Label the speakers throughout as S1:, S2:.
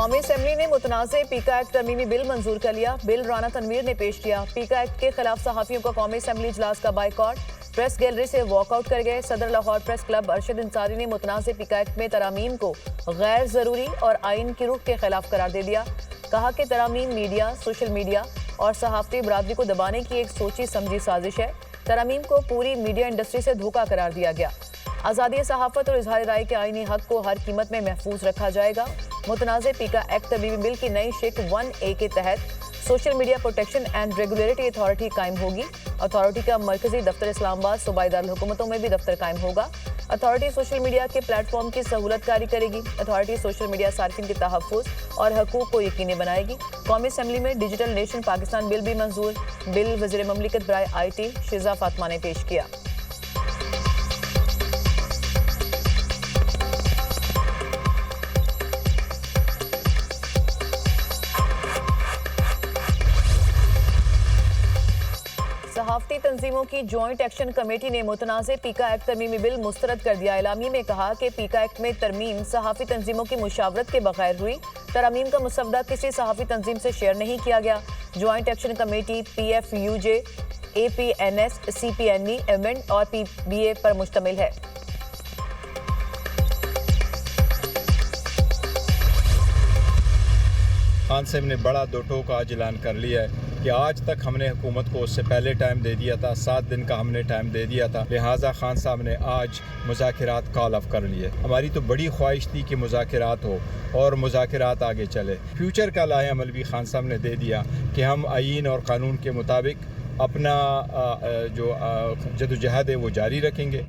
S1: कौमी असम्बली ने मुतनाज़ पीका एक्ट तरमीमी बिल मंजूर कर लिया। बिल राना तनवीर ने पेश किया। पीका एक्ट के खिलाफ सहाफ़ियों का कौमी असम्बली इजलास का बाइकॉट, प्रेस गैलरी से वॉकआउट कर गए। सदर लाहौर प्रेस क्लब अरशद अंसारी ने मुतनाज़ पीका एक्ट में तरामीम को गैर ज़रूरी और आइन की रूह के खिलाफ करार दे दिया। कहा कि तरामीम मीडिया, सोशल मीडिया और सहाफ़ती बरादरी को दबाने की एक सोची समझी साजिश है। तरामीम को पूरी मीडिया इंडस्ट्री से धोखा करार दिया गया। आज़ादी सहाफ़त और इजहार राय के आईनी हक को हर कीमत में महफूज रखा जाएगा। मुतनाज़ पीका एक्ट तरमीमी बिल की नई शिक 1A के तहत social media protection and regulatory authority कायम होगी। अथॉरिटी का मरकजी दफ्तर इस्लामाबाद, सूबाई दारुल-हुकूमतों में भी दफ्तर कायम होगा। अथॉरिटी सोशल मीडिया के प्लेटफॉर्म की सहूलत कारी करेगी। अथॉरिटी सोशल मीडिया सार्फिन के तहफ़्फ़ुज़ और हकूक़ को यकीनी बनाएगी। कौमी असम्बली में डिजिटल नेशन पाकिस्तान बिल भी मंजूर। बिल वज़ीर ममलिकत बराए IT शिज़ा फातिमा ने पेश किया। सहाफ़ती तंजीमों की जॉइंट एक्शन कमेटी ने मुतनाज़ पीका एक्ट तरमीमी बिल मुस्तरद कर दिया। एलामी में कहा कि पीका एक्ट में तरमीम सहाफ़ी तंजीमों की मुशावरत के बगैर हुई। तरामीम का मुसवदा किसी सहाफ़ी तंजीम से शेयर नहीं किया गया। Joint action committee PFUJ, APNS, CPNE, amend और PBA पर मुश्तमिल है।
S2: खान साहब ने बड़ा दो टोक आज ऐलान कर लिया है कि आज तक हमने हुकूमत को उससे पहले टाइम दे दिया था, 7 दिन का हमने टाइम दे दिया था, लिहाजा खान साहब ने आज मुज़ाकिरात कॉल ऑफ कर लिए। हमारी तो बड़ी ख्वाहिश थी कि मुज़ाकिरात हो और मुज़ाकिरात आगे चले। फ्यूचर का लाहे अमल भी खान साहब ने दे दिया कि हम आईन और कानून के मुताबिक अपना जो जदोजहद है वो जारी रखेंगे।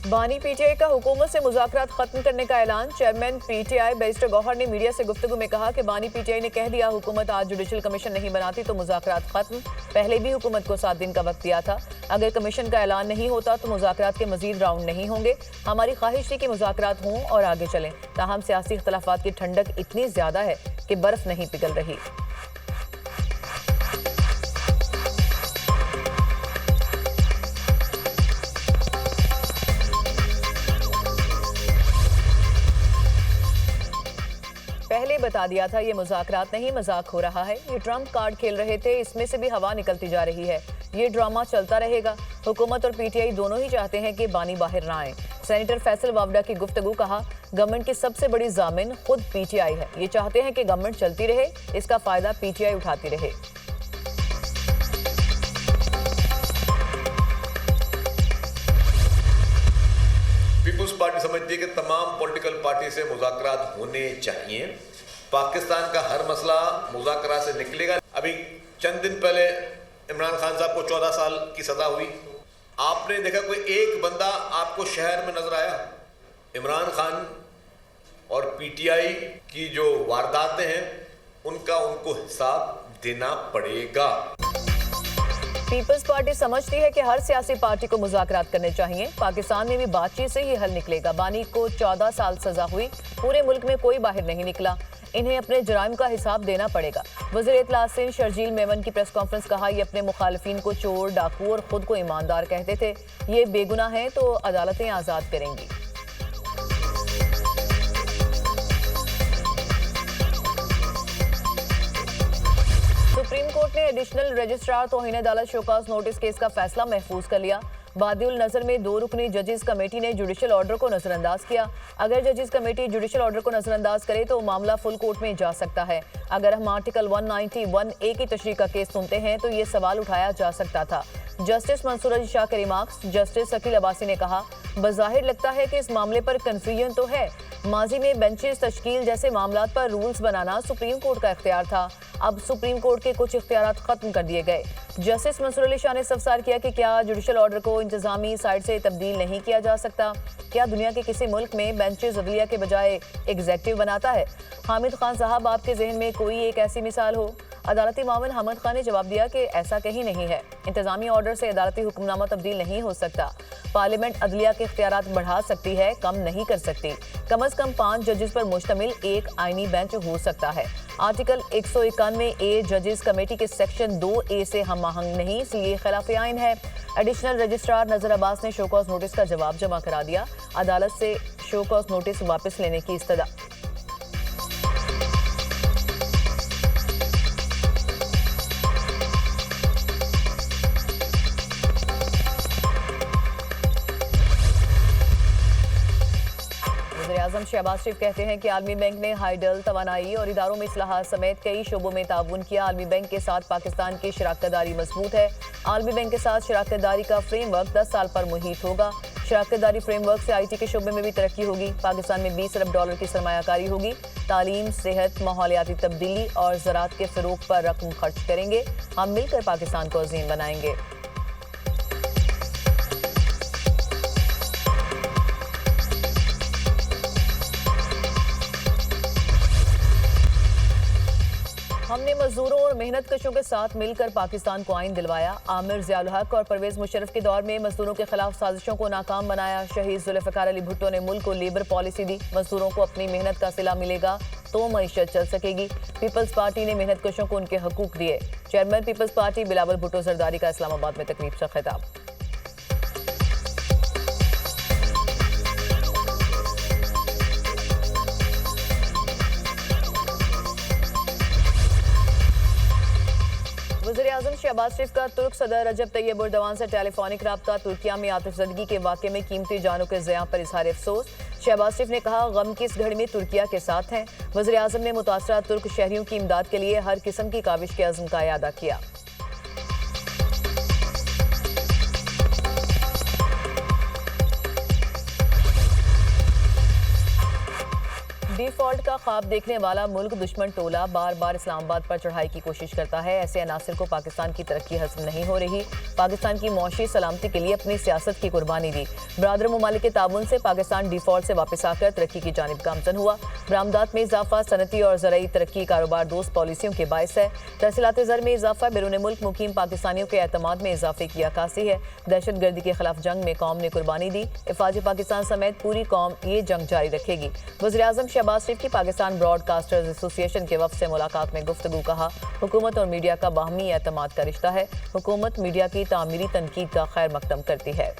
S1: बानी PTI का हुकूमत से मुज़ाकरात खत्म करने का ऐलान। चेयरमैन PTI बैरिस्टर गौहर ने मीडिया से गुफ्तगू में कहा कि बानी PTI ने कह दिया हुकूमत आज जुडिशल कमीशन नहीं बनाती तो मुज़ाकरात खत्म। पहले भी हुकूमत को 7 दिन का वक्त दिया था। अगर कमीशन का ऐलान नहीं होता तो मुज़ाकरात के मजीद राउंड नहीं होंगे। हमारी ख्वाहिश थी कि मुज़ाकरात हों और आगे चलें, ताहम सियासी इख्तलाफात की ठंडक इतनी ज़्यादा है कि बर्फ नहीं पिघल रही। पहले बता दिया था ये मुज़ाकरात नहीं, मजाक हो रहा है। ये ट्रम्प कार्ड खेल रहे थे, इसमें से भी हवा निकलती जा रही है। ये ड्रामा चलता रहेगा। हुकूमत और PTI दोनों ही चाहते हैं कि बानी बाहर ना आए। सेनेटर फैसल वावडा की गुफ्तगू। कहा गवर्नमेंट की सबसे बड़ी जामिन खुद PTI है। ये चाहते हैं कि गवर्नमेंट चलती रहे, इसका फायदा PTI उठाती रहे।
S3: पीपुल्स पार्टी समझती है कि तमाम पॉलिटिकल पार्टी से मुज़ाकरात होने चाहिए। पाकिस्तान का हर मसला मुज़ाकरात से निकलेगा। अभी चंद दिन पहले इमरान खान साहब को 14 साल की सज़ा हुई। आपने देखा कोई एक बंदा आपको शहर में नजर आया? इमरान खान और PTI की जो वारदातें हैं उनका उनको हिसाब देना पड़ेगा।
S1: पीपल्स पार्टी समझती है कि हर सियासी पार्टी को मुज़ाकरात करने चाहिए। पाकिस्तान में भी बातचीत से ही हल निकलेगा। बानी को 14 साल सजा हुई, पूरे मुल्क में कोई बाहर नहीं निकला। इन्हें अपने जराइम का हिसाब देना पड़ेगा। वज़ीर इत्तलात सिंध शर्जील मेमन की प्रेस कॉन्फ्रेंस। कहा ये अपने मुखालिफिन को चोर, डाकू और खुद को ईमानदार कहते थे। ये बेगुनाह हैं तो अदालतें आज़ाद करेंगी। सुप्रीम कोर्ट ने एडिशनल रजिस्ट्रार तौहीन अदालत शोकाज नोटिस केस का फैसला महफूज कर लिया। बादिउल नजर में 2 रुकनी जजेस कमेटी ने जुडिशल ऑर्डर को नजरअंदाज किया। अगर जजेस कमेटी जुडिशल ऑर्डर को नजरअंदाज करे तो मामला फुल कोर्ट में जा सकता है। अगर हम आर्टिकल 191A की तशरीह का केस सुनते हैं तो ये सवाल उठाया जा सकता था। जस्टिस मंसूर अली शाह के रिमार्क्स। जस्टिस अकील अब्बासी ने कहा बज़ाहिर लगता है कि इस मामले पर कन्फ्यूजन तो है। माजी में बेंचेस तश्कील जैसे मामलात पर रूल्स बनाना सुप्रीम कोर्ट का इख्तियार था। अब सुप्रीम कोर्ट के कुछ इख्तियारात खत्म कर दिए गए। जस्टिस मंसूर अली शाह ने इस्तफसार किया कि क्या जुडिशल ऑर्डर को इंतजामी साइड से तब्दील नहीं किया जा सकता? क्या दुनिया के किसी मुल्क में बेंचेस अदलिया के बजाय एग्जेक्टिव बनाता है? हामिद खान साहब, आपके जहन में कोई एक ऐसी मिसाल हो? अदालती मामल हामिद खान ने जवाब दिया कि ऐसा कहीं नहीं है। इंतजामी ऑर्डर से अदालती हुक्मनामा तब्दील नहीं हो सकता। पार्लियामेंट अदलिया के इख्तियारात बढ़ा सकती है, कम नहीं कर सकती। कम अज कम 5 जजेस पर मुश्तमिल एक आईनी बेंच हो सकता है। आर्टिकल 191A जजेस कमेटी के सेक्शन 2A से हम आहंग नहीं, इसलिए खिलाफ आइन है। एडिशनल रजिस्ट्रार नजर अब्बास ने शोकॉज नोटिस का जवाब जमा करा दिया। अदालत से शोकॉज नोटिस वापस लेने की इस्तदा। वज़ीर-ए-आज़म शहबाज शरीफ कहते हैं कि आलमी बैंक ने हाइडल, तवानाई और इदारों में इस्लाहात समेत कई शोबों में ताउन किया। आलमी बैंक के साथ पाकिस्तान की शराकतदारी मजबूत है। आलमी बैंक के साथ शराकतदारी का फ्रेमवर्क 10 साल पर मुहित होगा। शराकतदारी फ्रेमवर्क से IT के शोबे में भी तरक्की होगी। पाकिस्तान में $20 अरब की सरमायाकारी होगी। तालीम, सेहत, माहौलियाती तब्दीली और ज़राअत के फ़रोग़ पर रकम खर्च करेंगे। हम मिलकर पाकिस्तान को अज़ीम बनाएंगे। हमने मजदूरों और मेहनत कशों के साथ मिलकर पाकिस्तान को आइन दिलवाया। आमिर ज़ियाउल हक और परवेज मुशर्रफ के दौर में मजदूरों के खिलाफ साजिशों को नाकाम बनाया। शहीद जुल्फ़िकार अली भुट्टो ने मुल्क को लेबर पॉलिसी दी। मजदूरों को अपनी मेहनत का सिला मिलेगा तो मईशत चल सकेगी। पीपल्स पार्टी ने मेहनत कशों को उनके हकूक दिए। चेयरमैन पीपल्स पार्टी बिलावल भुट्टो जरदारी का इस्लामाबाद में तकरीब से खिताब। वज़ीर-ए-आज़म शहबाज शरीफ का तुर्क सदर रजब तैयब एर्दोगान से टेलीफोनिक राब्ता। तुर्किया में आतिशज़दगी के वाक़े में कीमती जानों के ज़ियां पर इज़हार अफसोस। शहबाज शरीफ ने कहा, गम की इस घड़ी में तुर्किया के साथ हैं। वज़ीर-ए-आज़म ने मुतासरा तुर्क शहरियों की इमदाद के लिए हर किस्म की काविश के अज़्म का इआदा किया। डिफॉल्ट का ख्वाब देखने वाला मुल्क दुश्मन टोला बार बार इस्लामाबाद पर चढ़ाई की कोशिश करता है। ऐसे अनासर को पाकिस्तान की तरक्की हज़म नहीं हो रही। पाकिस्तान की मौशी सलामती के लिए अपनी सियासत की कुर्बानी दी। बरादर ममालिक के ताउन से पाकिस्तान डिफॉल्ट से वापस आकर तरक्की की जानिब गामजन हुआ। बरामदात में इजाफा सनती और ज़राई तरक्की कारोबार दोस्त पॉलिसियों के बायस है। तरसीलात ज़र में इजाफा बैरून मुल्क मुकीम पाकिस्तानियों के एतमाद में इजाफे की अक्कासी है। दहशत गर्दी के खिलाफ जंग में कौम ने कुर्बानी दी। इफाज पाकिस्तान समेत पूरी कौम ये जंग जारी रखेगी। वज़ीर-ए-आज़म शहबाज शरीफ की पाकिस्तान ब्रॉडकास्टर्स एसोसिएशन के वफ़द से मुलाकात में गुफ्तगू। कहा, हुकूमत और मीडिया का बाहमी एतमाद का रिश्ता है। हुकूमत मीडिया की तामीरी तनकीद का खैर मकदम करती है।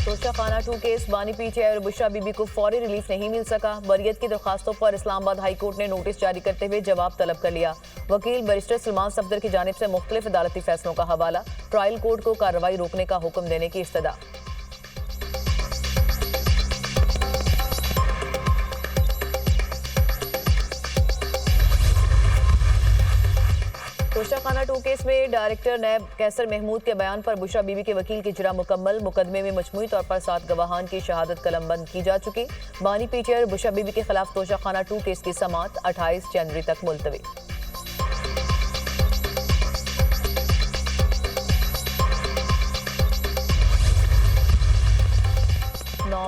S1: तोशा खाना 2 केस बानी पीटीआई और बुशरा बीबी को फौरी रिलीफ नहीं मिल सका। बरियत की दरखास्तों पर इस्लामाबाद हाई कोर्ट ने नोटिस जारी करते हुए जवाब तलब कर लिया। वकील बैरिस्टर सलमान सफदर की जानिब से मुख्तलिफ अदालती फैसलों का हवाला। ट्रायल कोर्ट को कार्रवाई रोकने का हुक्म देने की इस्तदा। तोशा खाना 2 केस में डायरेक्टर नैब कैसर महमूद के बयान पर बुशरा बीबी के वकील की इजरा मुकम्मल। मुकदमे में मजमूई तौर पर 7 गवाहान की शहादत कलमबंद की जा चुकी। बानी पीटीआई और बुशरा बीबी के खिलाफ तोशा खाना 2 केस की समाअत 28 जनवरी तक मुलतवी।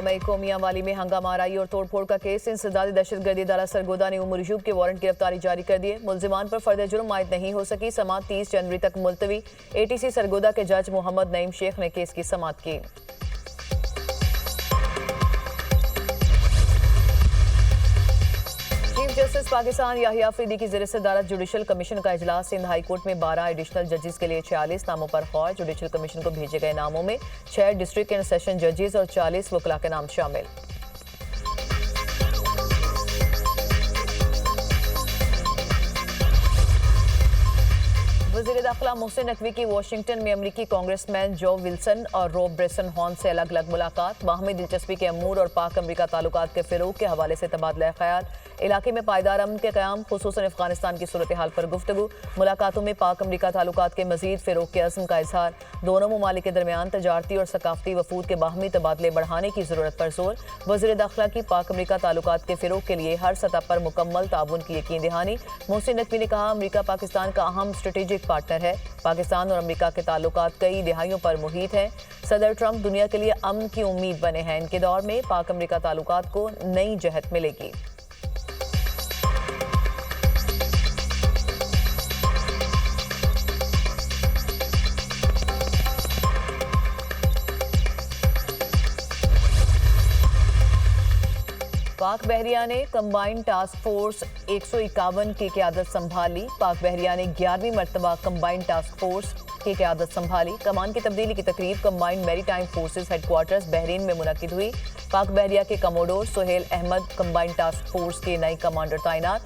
S1: मई को मियांवाली में हंगामा आराई और तोड़फोड़ का केस। इंसदादी दहशतगर्दी अदालत सरगोदा ने उमर यूब के वारंट गिरफ्तारी जारी कर दिए। मुलजिमान पर फर्द जुर्म आयद नहीं हो सकी। समाअत 30 जनवरी तक मुलतवी। ATC सरगोदा के जज मोहम्मद नईम शेख ने केस की समाअत की। चीफ जस्टिस पाकिस्तान याहिया अफरीदी की ज़ेर सदारत जुडिशल कमीशन का इजलास। सिंध हाई कोर्ट में 12 एडिशनल जजेस के लिए 46 नामों पर गौर। जुडिशल कमीशन को भेजे गए नामों में 6 डिस्ट्रिक्ट एंड सेशन जजेस और 40 वकला के नाम शामिल। वज़ीर दाखिला मोहसिन नकवी की वाशिंगटन में अमरीकी कांग्रेसमैन जो विल्सन और रॉब ब्रेसन हॉर्न से अलग अलग मुलाकात। बाहमी दिलचस्पी के अमूर और पाक अमरीका ताल्लुकात के फ़िरोग के हवाले से तबादला ख्याल। इलाके में पायदार अमन के क़याम, खुसूसन अफगानिस्तान की सूरत हाल पर गुफ्तगू। मुलाकातों में पाक अमरीका ताल्लुकात के मज़ीद फ़िरोग के अज़्म का इजहार। दोनों ममालिक के दरमियान तजारती और सकाफती वफूद के बाहमी तबादले बढ़ाने की ज़रूरत पर जोर। वज़ीर दाखिला की पाक अमरीका ताल्लुकात के फ़िरोग के लिए हर सतह पर मुकम्मल ताउन की यकीन दहानी। मोहसिन नकवी ने कहा, अमरीका पाकिस्तान का अहम स्ट्रेटेजिक पार्टनर है। पाकिस्तान और अमरीका के ताल्लुकात कई दिहाइयों पर मुहित हैं। सदर ट्रंप दुनिया के लिए अमन की उम्मीद बने हैं। इनके दौर में पाक अमरीका ताल्लुकात को नई जहत मिलेगी। पाक बहरिया ने कंबाइंड टास्क फोर्स 151 की क़यादत संभाली। पाक बहरिया ने 11वीं मरतबा कंबाइंड टास्क फोर्स की क़यादत संभाली। कमान की तब्दीली की तकरीब combined maritime forces headquarters Bahrain में मुनक्किद हुई। पाक बहरिया के commodore Suhail Ahmed combined task force के नए कमांडर तैनात।